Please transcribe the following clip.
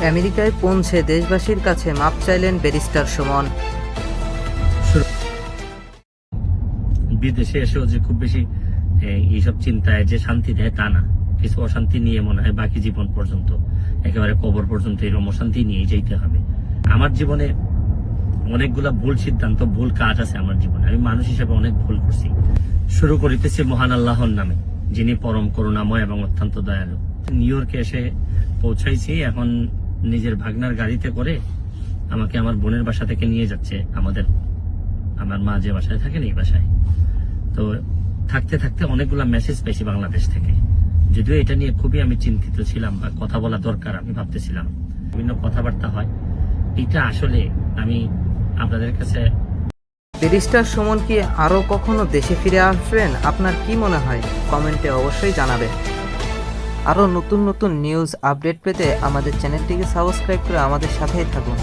আমেরিকায় পৌঁছে দেশবাসীর কাছে মাপ চাইলেন ব্যারিস্টার সুমন। বিদেশে এসেও যে খুব বেশি এইসব চিন্তায় যে শান্তি দেয় তা না, কিছু অশান্তি নিয়ে মনে হয় বাকি জীবন পর্যন্ত, একেবারে কবর পর্যন্ত এরকম অশান্তি নিয়ে যেতে হবে। আমার জীবনে অনেকগুলা ভুল সিদ্ধান্ত, ভুল কাজ আছে আমার জীবনে। আমি মানুষ হিসেবে অনেক ভুল করছি। শুরু করিতেছি মহান আল্লাহর নামে, যিনি পরম করুণাময় এবং অত্যন্ত দয়ালু। নিউ ইয়র্কে এসে পৌঁছাইছি, এখন নিজের ভাগনার গাড়িতে করে আমাকে আমার বোনের বাসা থেকে নিয়ে যাচ্ছে আমার মা যে বাসায় থাকেন এই বাসায়। তো থাকতে থাকতে অনেকগুলা মেসেজ পেয়েছি বাংলাদেশ থেকে, যদিও এটা নিয়ে খুবই আমি চিন্তিত ছিলাম বা কথা বলা দরকার আমি ভাবতেছিলাম। বিভিন্ন কথাবার্তা হয়, এটা আসলে আমি আপনাদের কাছে। ব্যারিস্টার সুমন কি আরও কখনো দেশে ফিরে আসবেন? আপনার কি মনে হয়? কমেন্টে অবশ্যই জানাবেন। আরও নতুন নতুন নিউজ আপডেট পেতে আমাদের চ্যানেলটিকে সাবস্ক্রাইব করে আমাদের সাথেই থাকুন।